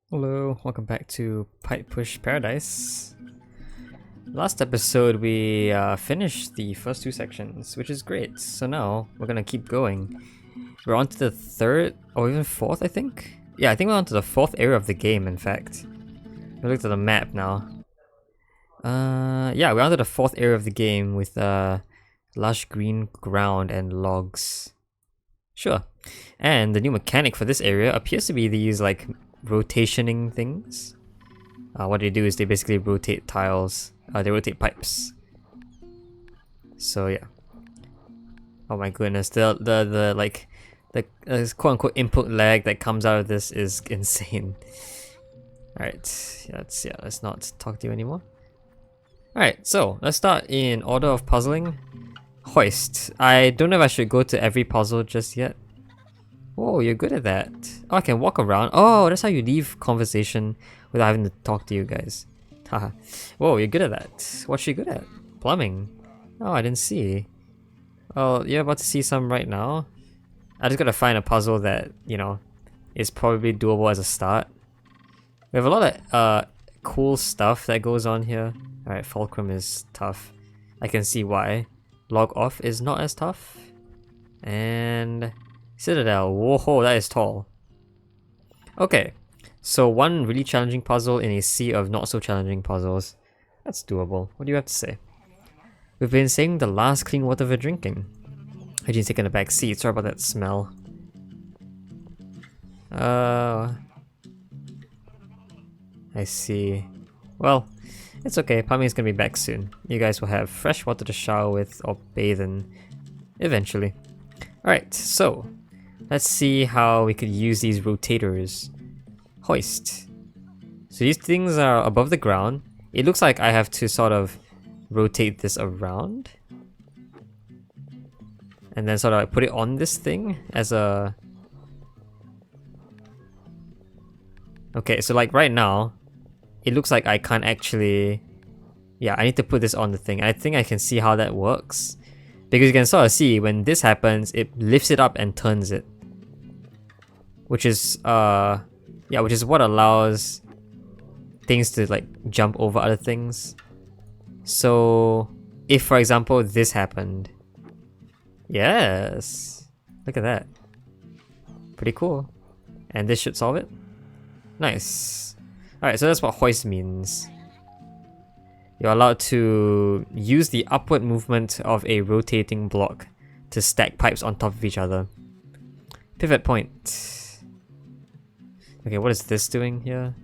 Hello, welcome back to Pipe Push Paradise. Last episode we finished the first two sections, which is great. So now we're gonna keep going. We're on to the third, or even fourth, I think? Yeah, I think we're on to the fourth area of the game, in fact. We looked at the map now. Yeah, we're on to the fourth area of the game with lush green ground and logs. Sure. And the new mechanic for this area appears to be these, like, rotationing things. What they do is they basically rotate tiles. They rotate pipes. So yeah. Oh my goodness, the quote unquote input lag that comes out of this is insane. Alright, let's not talk to you anymore. Alright, so let's start in order of puzzling. Hoist. I don't know if I should go to every puzzle just yet. Oh, you're good at that. Oh, I can walk around. Oh, that's how you leave conversation without having to talk to you guys. Haha. Whoa, you're good at that. What's she good at? Plumbing. Oh, I didn't see. Well, you're about to see some right now. I just gotta find a puzzle that, you know, is probably doable as a start. We have a lot of cool stuff that goes on here. Alright, Fulcrum is tough. I can see why. Log off is not as tough. And Citadel. Whoa, that is tall. Okay, so one really challenging puzzle in a sea of not so challenging puzzles. That's doable. What do you have to say? We've been saving the last clean water for drinking. Hygiene's taking a back seat. Sorry about that smell. I see. Well, it's okay. Pami's gonna be back soon. You guys will have fresh water to shower with or bathe in eventually. Alright, so let's see how we could use these rotators. Hoist. So these things are above the ground. It looks like I have to sort of rotate this around. And then sort of like put it on this thing as a... Okay, so like right now, it looks like I can't actually... Yeah, I need to put this on the thing. I think I can see how that works. Because you can sort of see when this happens, it lifts it up and turns it. Which is, which is what allows things to like jump over other things. So, if for example this happened, yes, look at that, pretty cool, and this should solve it. Nice. Alright, so that's what hoist means. You're allowed to use the upward movement of a rotating block to stack pipes on top of each other. Pivot point. Okay, what is this doing here?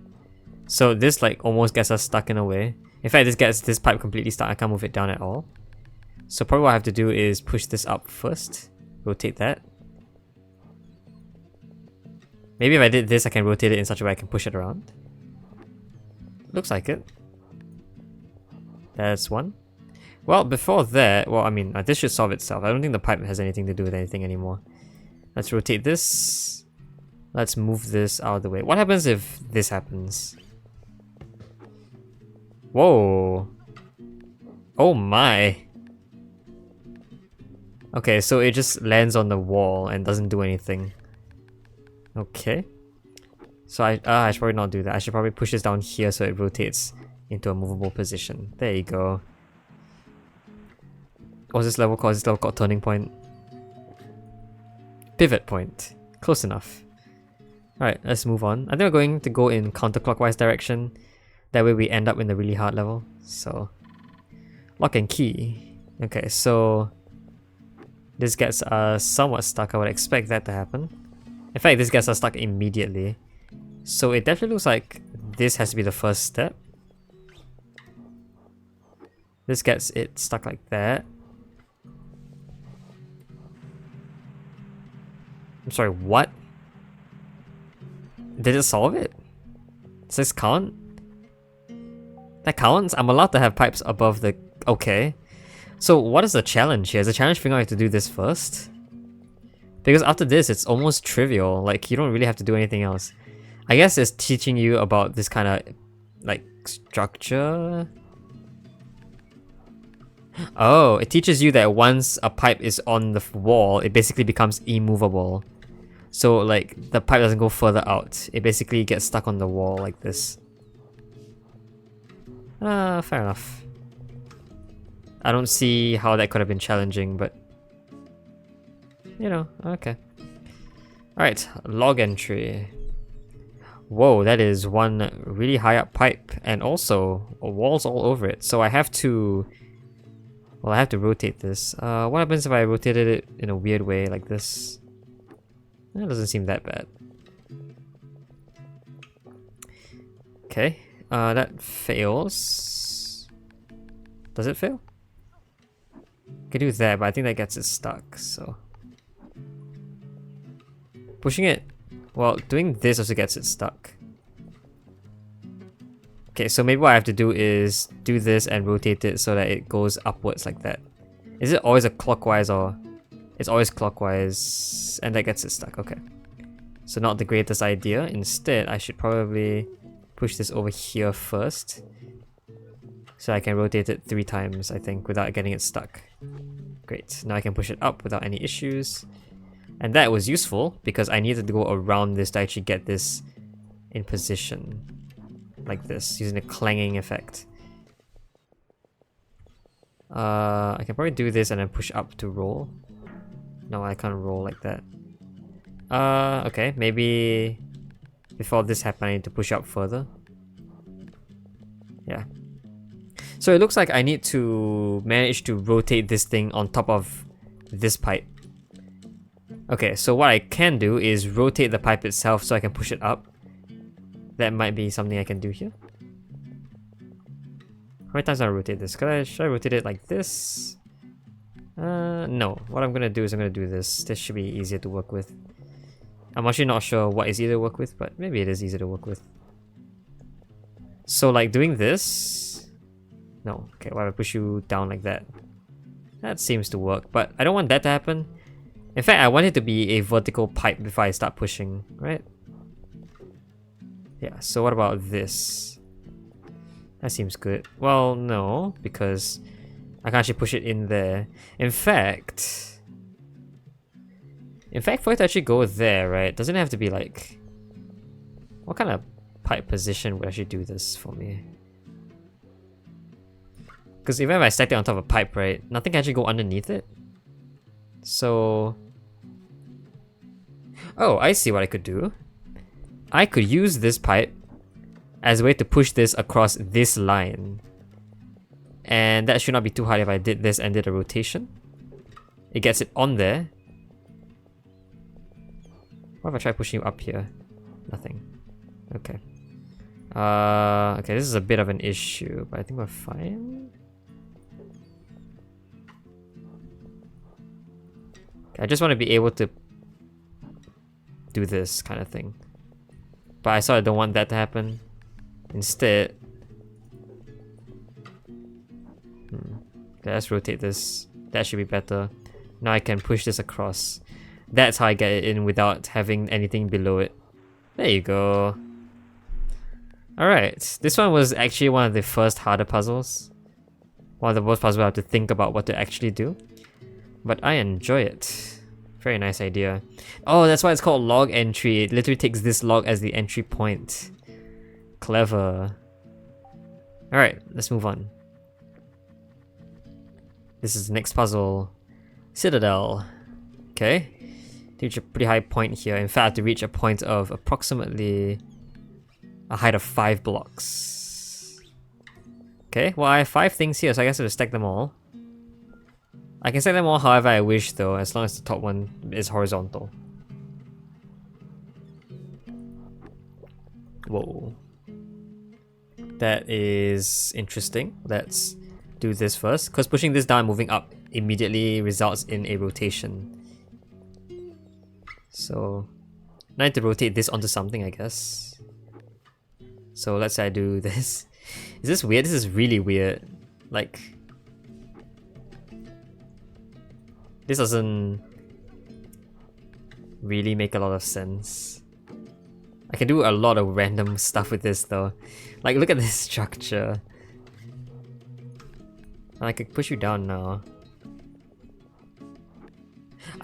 So this like almost gets us stuck in a way. In fact, this gets this pipe completely stuck. I can't move it down at all. So probably what I have to do is push this up first. Rotate that. Maybe if I did this, I can rotate it in such a way I can push it around. Looks like it. That's one. Well, before that, well, I mean, this should solve itself. I don't think the pipe has anything to do with anything anymore. Let's rotate this. Let's move this out of the way. What happens if this happens? Whoa. Oh my. Okay, so it just lands on the wall and doesn't do anything. Okay. So I should probably not do that. I should probably push this down here so it rotates into a movable position. There you go. What's this level called? This level called turning point. Pivot point. Close enough. Alright, let's move on. I think we're going to go in counterclockwise direction. That way we end up in the really hard level. So, lock and key. Okay, so this gets us somewhat stuck. I would expect that to happen. In fact, this gets us stuck immediately. So it definitely looks like this has to be the first step. This gets it stuck like that. I'm sorry, what? Did it solve it? Does this count? That counts? I'm allowed to have pipes above the... Okay. So what is the challenge here? Is the challenge figuring out how to do this first? Because after this, it's almost trivial. Like, you don't really have to do anything else. I guess it's teaching you about this kind of, like, structure. Oh, it teaches you that once a pipe is on the wall, it basically becomes immovable. So like the pipe doesn't go further out. It basically gets stuck on the wall like this. Fair enough. I don't see how that could have been challenging, but you know, okay. Alright, log entry. Whoa, that is one really high up pipe, and also walls all over it. So I have to... Well, I have to rotate this. What happens if I rotated it in a weird way like this? That doesn't seem that bad. Okay, that fails. Does it fail? I can do that, but I think that gets it stuck, so... Pushing it... Well, doing this also gets it stuck. Okay, so maybe what I have to do is do this and rotate it so that it goes upwards like that. Is it always a clockwise or... It's always clockwise and that gets it stuck, okay. So not the greatest idea. Instead, I should probably push this over here first. So I can rotate it 3 times, I think, without getting it stuck. Great, now I can push it up without any issues. And that was useful because I needed to go around this to actually get this in position. Like this, using a clanging effect. I can probably do this and then push up to roll. No, I can't roll like that. Okay, maybe before this happened I need to push up further. Yeah. So it looks like I need to manage to rotate this thing on top of this pipe. Okay, so what I can do is rotate the pipe itself so I can push it up. That might be something I can do here. How many times do I rotate this? Should I rotate it like this? No. What I'm gonna do is I'm gonna do this. This should be easier to work with. I'm actually not sure what is easier to work with, but maybe it is easier to work with. So like doing this... No. Okay, why do I push you down like that? That seems to work, but I don't want that to happen. In fact, I want it to be a vertical pipe before I start pushing, right? Yeah, so what about this? That seems good. Well, no, because I can actually push it in there. In fact, for it to actually go there, right? Doesn't it have to be like... What kind of pipe position would actually do this for me? Because even if I stack it on top of a pipe, right? Nothing can actually go underneath it. So... Oh, I see what I could do. I could use this pipe as a way to push this across this line. And that should not be too hard if I did this and did a rotation. It gets it on there. What if I try pushing you up here? Nothing. Okay. Okay, this is a bit of an issue, but I think we're fine. Okay, I just want to be able to do this kind of thing. But I sort of don't want that to happen. Instead... Okay, let's rotate this. That should be better. Now I can push this across. That's how I get it in without having anything below it. There you go. Alright, this one was actually one of the first harder puzzles. One of the most puzzles I have to think about what to actually do. But I enjoy it. Very nice idea. Oh, that's why it's called log entry. It literally takes this log as the entry point. Clever. Alright, let's move on. This is the next puzzle. Citadel. Okay. To reach a pretty high point here. In fact, to reach a point of approximately a height of 5 blocks. Okay, well I have 5 things here, so I guess I have to stack them all. I can stack them all however I wish though, as long as the top one is horizontal. Whoa. That is interesting. Let's do this first, because pushing this down and moving up immediately results in a rotation. So, I need to rotate this onto something, I guess. So let's say I do this. Is this weird? This is really weird. Like... This doesn't really make a lot of sense. I can do a lot of random stuff with this though. Like, look at this structure. And I could push you down now.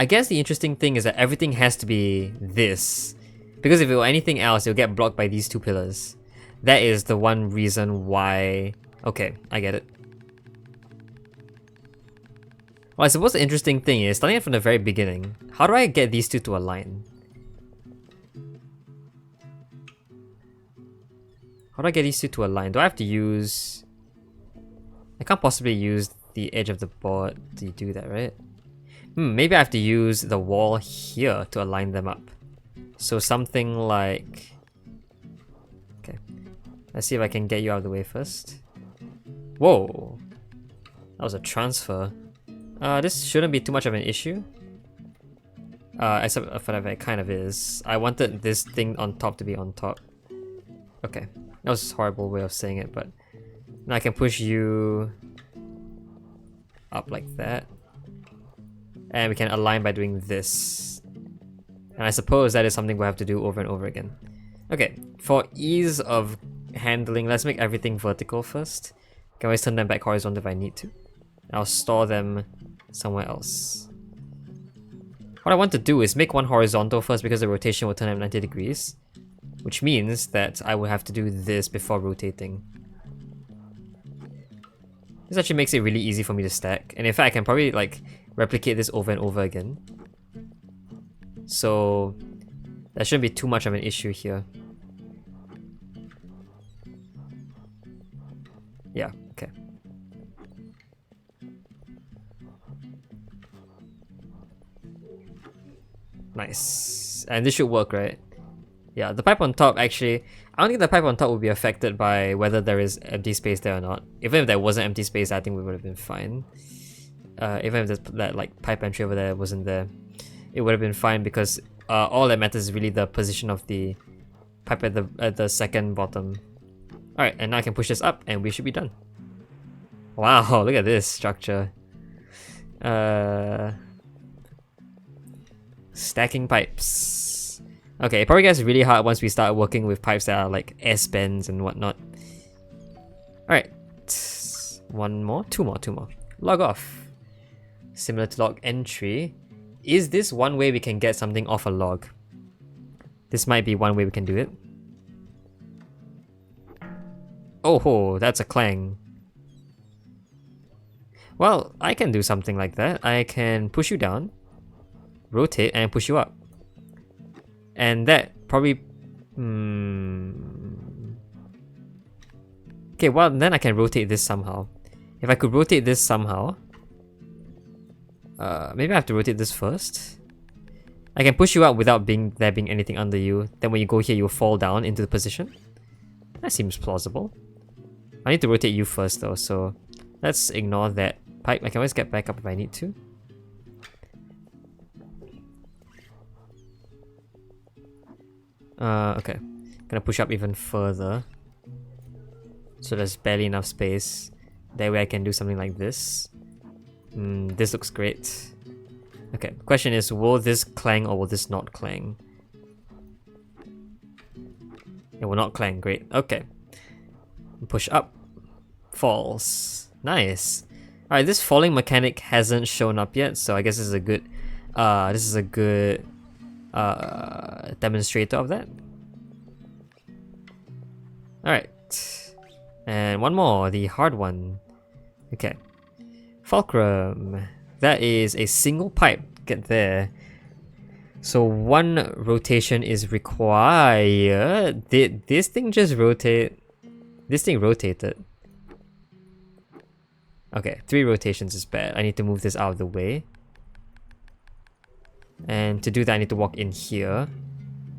I guess the interesting thing is that everything has to be this. Because if it were anything else, it'll get blocked by these two pillars. That is the one reason why... Okay, I get it. Well, I suppose the interesting thing is, starting from the very beginning, how do I get these two to align? How do I get these two to align? Do I have to use... I can't possibly use the edge of the board to do that, right? Maybe I have to use the wall here to align them up. So something like... Okay. Let's see if I can get you out of the way first. Whoa! That was a transfer. This shouldn't be too much of an issue. Except for that it kind of is. I wanted this thing on top to be on top. Okay. That was a horrible way of saying it, but... Now I can push you... up like that. And we can align by doing this. And I suppose that is something we'll have to do over and over again. Okay, for ease of handling, let's make everything vertical first. Can always turn them back horizontal if I need to. I'll store them somewhere else. What I want to do is make one horizontal first because the rotation will turn at 90 degrees. Which means that I will have to do this before rotating. This actually makes it really easy for me to stack. And in fact, I can probably like replicate this over and over again. So that shouldn't be too much of an issue here. Yeah, okay. Nice. And this should work, right? Yeah, the pipe on top actually, I don't think the pipe on top will be affected by whether there is empty space there or not. Even if there wasn't empty space, I think we would have been fine. Even if that like pipe entry over there wasn't there, it would have been fine because all that matters is really the position of the pipe at the second bottom. Alright, and now I can push this up and we should be done. Wow, look at this structure. Stacking pipes. Okay, it probably gets really hard once we start working with pipes that are like S-bends and whatnot. Alright. One more? Two more. Log off. Similar to log entry. Is this one way we can get something off a log? This might be one way we can do it. Oh ho, that's a clang. Well, I can do something like that. I can push you down, rotate, and push you up. And that probably... Okay, well then I can rotate this somehow. If I could rotate this somehow... maybe I have to rotate this first. I can push you up without there being anything under you. Then when you go here, you'll fall down into the position. That seems plausible. I need to rotate you first though, so let's ignore that pipe. I can always get back up if I need to. Okay. Gonna push up even further. So there's barely enough space. That way I can do something like this. This looks great. Okay, the question is, will this clang or will this not clang? It will not clang, great. Okay. Push up. Falls. Nice. Alright, this falling mechanic hasn't shown up yet, so I guess this is a good demonstrator of that. Alright. And one more, the hard one. Okay. Fulcrum. That is a single pipe. Get there. So one rotation is required. Did this thing just rotate? This thing rotated. Okay, 3 rotations is bad. I need to move this out of the way. And to do that, I need to walk in here.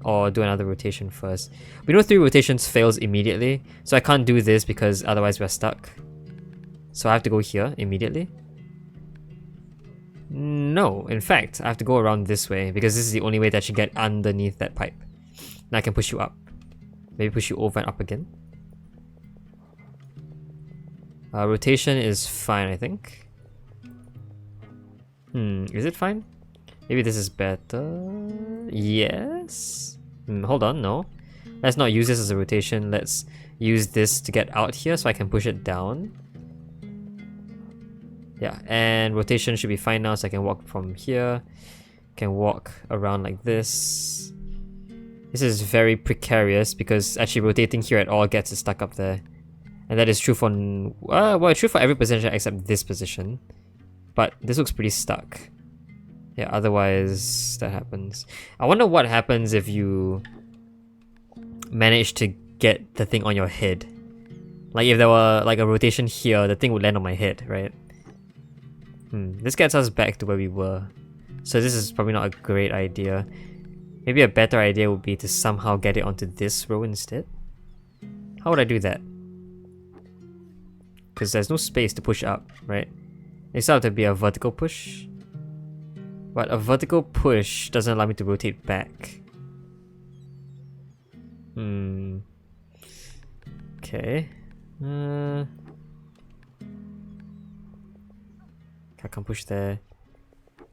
Or do another rotation first. We know 3 rotations fails immediately. So I can't do this because otherwise we're stuck. So I have to go here immediately. No, in fact, I have to go around this way because this is the only way that I should get underneath that pipe. Now I can push you up. Maybe push you over and up again. Rotation is fine, I think. Is it fine? Maybe this is better. Yes? Hold on, no. Let's not use this as a rotation. Let's use this to get out here so I can push it down. Yeah, and rotation should be fine now so I can walk from here. can walk around like this. This is very precarious because actually rotating here at all gets it stuck up there. And that is true for, well, it's true for every position except this position. But this looks pretty stuck. Yeah, otherwise that happens. I wonder what happens if you manage to get the thing on your head. Like if there were like a rotation here, the thing would land on my head, right? This gets us back to where we were. So this is probably not a great idea. Maybe a better idea would be to somehow get it onto this row instead. How would I do that? Because there's no space to push up, right? It's have to be a vertical push. But a vertical push doesn't allow me to rotate back. Okay. I can't push there.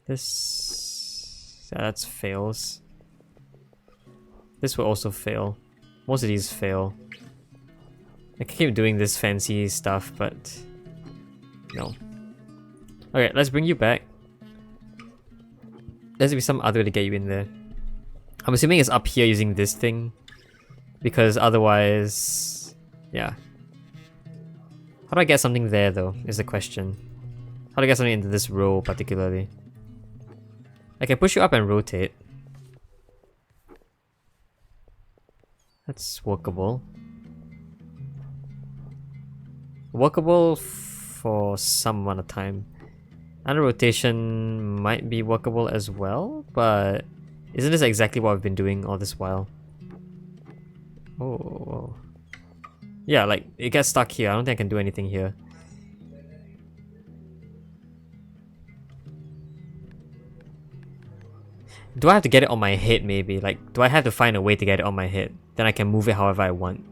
This... yeah, that's fails. This will also fail. Most of these fail. I can keep doing this fancy stuff, but... no. Okay, let's bring you back. There's be some other way to get you in there. I'm assuming it's up here using this thing. Because otherwise... yeah. How do I get something there though, is the question. How do I get something into this row particularly? I can push you up and rotate. That's workable. Workable for some amount of time. And a rotation might be workable as well, but isn't this exactly what I've been doing all this while? Oh. Yeah, like, it gets stuck here. I don't think I can do anything here. Do I have to get it on my head maybe? Like, do I have to find a way to get it on my head? Then I can move it however I want.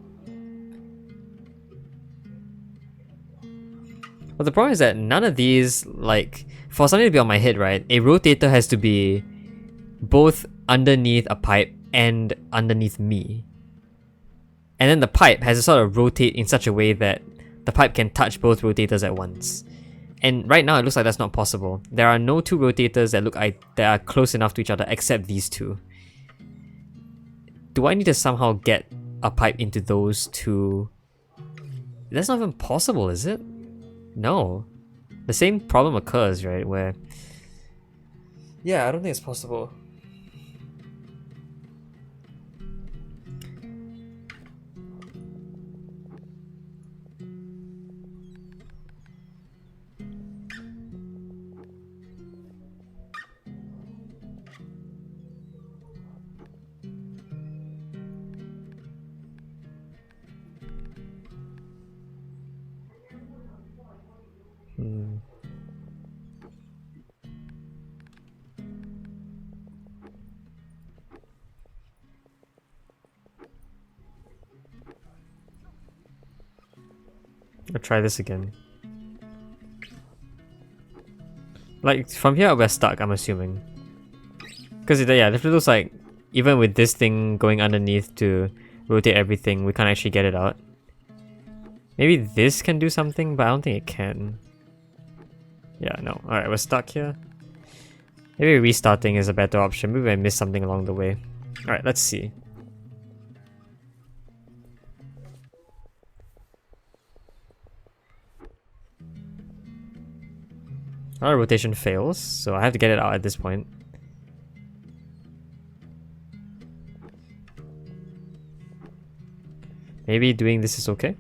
Well, the problem is that none of these, like, for something to be on my head, right, a rotator has to be both underneath a pipe and underneath me. And then the pipe has to sort of rotate in such a way that the pipe can touch both rotators at once. And right now it looks like that's not possible. There are no two rotators that that are close enough to each other except these two. Do I need to somehow get a pipe into those two? That's not even possible, is it? No. The same problem occurs, right? Where... yeah, I don't think it's possible. I'll try this again. Like, from here we're stuck, I'm assuming. Because yeah, it looks like even with this thing going underneath to rotate everything, we can't actually get it out. Maybe this can do something, but I don't think it can. Yeah, no. Alright, we're stuck here. Maybe restarting is a better option. Maybe I missed something along the way. Alright, let's see. Our rotation fails, so I have to get it out at this point. Maybe doing this is okay?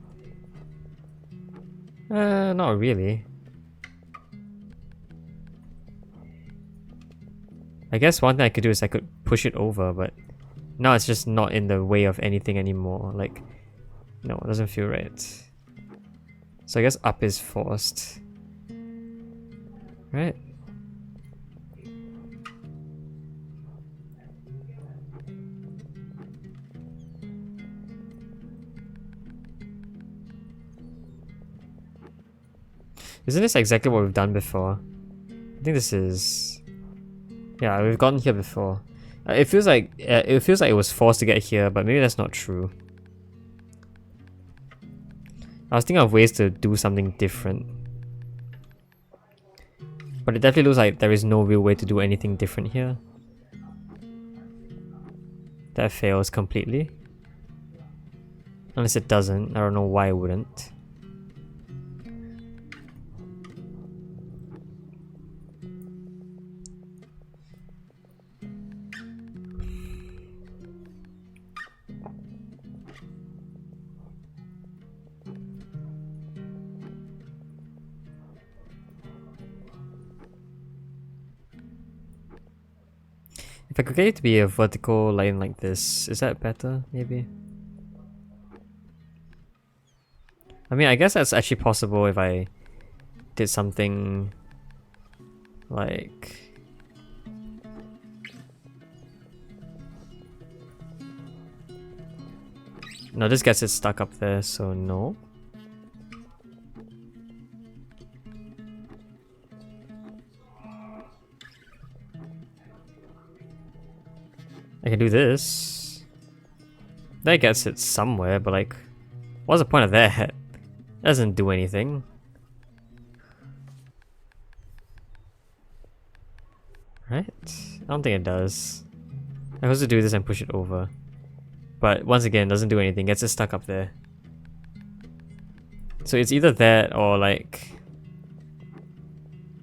Not really. I guess one thing I could do is I could push it over, but now it's just not in the way of anything anymore. Like, no, it doesn't feel right. So I guess up is forced. Right. Isn't this exactly what we've done before? I think this is... yeah, we've gotten here before. It feels like it was forced to get here, but maybe that's not true. I was thinking of ways to do something different. But it definitely looks like there is no real way to do anything different here. That fails completely. Unless it doesn't. I don't know why it wouldn't. If I could get it to be a vertical line like this, is that better, maybe? I mean, I guess that's actually possible if I did something like... No, this gets it stuck up there, so no. I can do this. That gets it somewhere, but like, what's the point of that? It doesn't do anything. Right? I don't think it does. I'm supposed to do this and push it over. But once again, doesn't do anything, gets it stuck up there. So it's either that or like...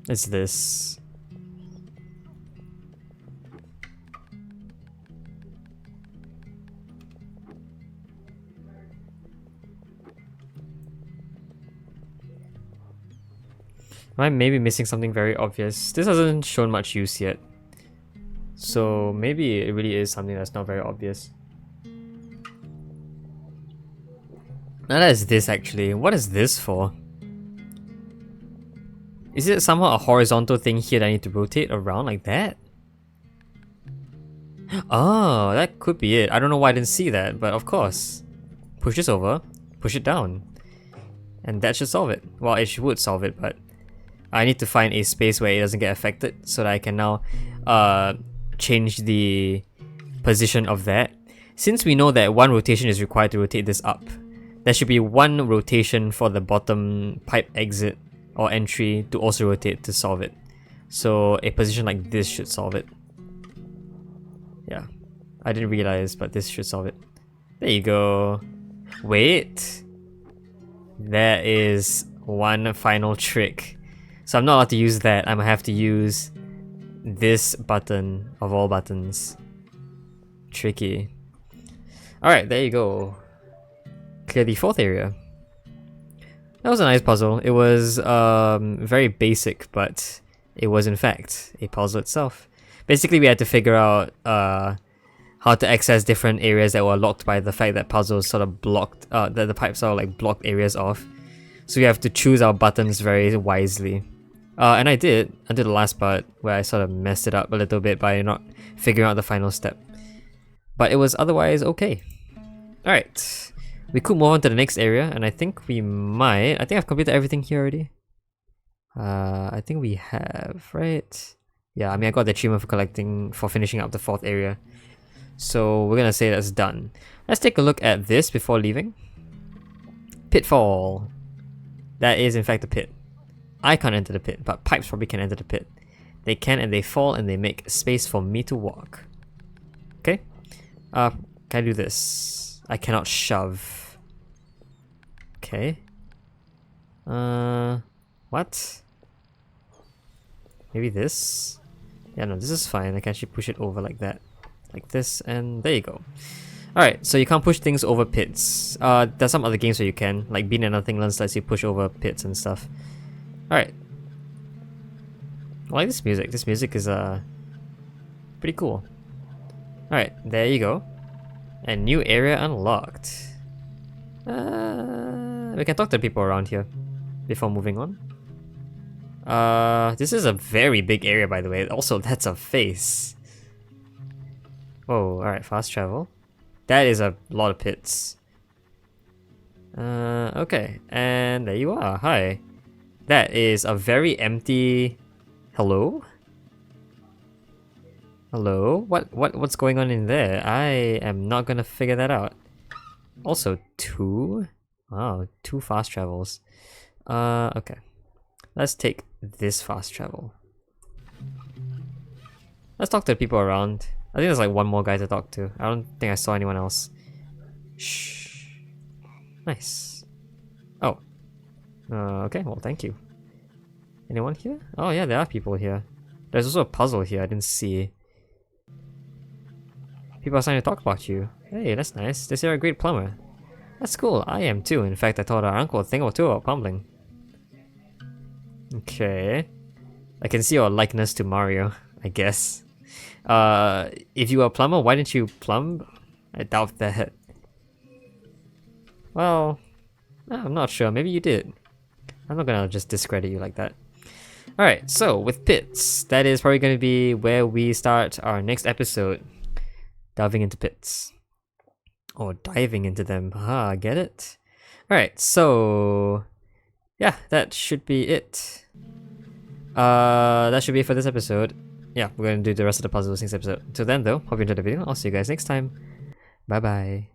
it's this. Am I maybe missing something very obvious? This hasn't shown much use yet. So maybe it really is something that's not very obvious. Now that is this actually. What is this for? Is it somehow a horizontal thing here that I need to rotate around like that? Oh, that could be it. I don't know why I didn't see that, but of course. Push this over, push it down. And that should solve it. Well, it would solve it, but I need to find a space where it doesn't get affected so that I can now change the position of that. Since we know that one rotation is required to rotate this up, there should be one rotation for the bottom pipe exit or entry to also rotate to solve it. So a position like this should solve it. Yeah, I didn't realize, but this should solve it. There you go. Wait. There is one final trick. So I'm not allowed to use that. I'm gonna have to use this button of all buttons. Tricky. Alright, there you go. Clear the fourth area. That was a nice puzzle. It was very basic, but it was in fact a puzzle itself. Basically, we had to figure out how to access different areas that were locked by the fact that puzzles sort of blocked, that the pipes sort of like blocked areas off. So we have to choose our buttons very wisely. And I did until the last part where I sort of messed it up a little bit by not figuring out the final step. But it was otherwise okay. Alright, we could move on to the next area, and I think we might. I think I've completed everything here already. I think we have, right? Yeah, I mean I got the achievement for finishing up the fourth area. So we're gonna say that's done. Let's take a look at this before leaving. Pitfall. That is in fact a pit. I can't enter the pit, but pipes probably can enter the pit. They can and they fall and they make space for me to walk. Okay. Can I do this? I cannot shove. Okay. What? Maybe this? Yeah, no, this is fine. I can actually push it over like that. Like this, and there you go. Alright, so you can't push things over pits. There's some other games where you can, like Bean and Nothing lets you push over pits and stuff. Alright. I like this music. This music is pretty cool. Alright, there you go. And new area unlocked. We can talk to people around here before moving on. This is a very big area, by the way. Also, that's a face. Oh, alright, fast travel. That is a lot of pits. Okay, and there you are. Hi. That is a very empty... Hello? Hello? What's going on in there? I am not gonna figure that out. Also, two? Wow, two fast travels. Okay. Let's take this fast travel. Let's talk to the people around. I think there's like one more guy to talk to. I don't think I saw anyone else. Shh. Nice. Oh. Okay, well, thank you. Anyone here? Oh yeah, there are people here. There's also a puzzle here I didn't see. People are starting to talk about you. Hey, that's nice. They say you're a great plumber. That's cool, I am too. In fact, I told our uncle a thing or two about plumbing. Okay. I can see your likeness to Mario, I guess. If you were a plumber, why didn't you plumb? I doubt that. Well, I'm not sure. Maybe you did. I'm not gonna just discredit you like that. Alright, so with pits, that is probably going to be where we start our next episode. Delving into pits. Or diving into them. Ah, get it? Alright, so... yeah, that should be it. That should be it for this episode. Yeah, we're going to do the rest of the puzzles next episode. Till then though, hope you enjoyed the video. I'll see you guys next time. Bye bye.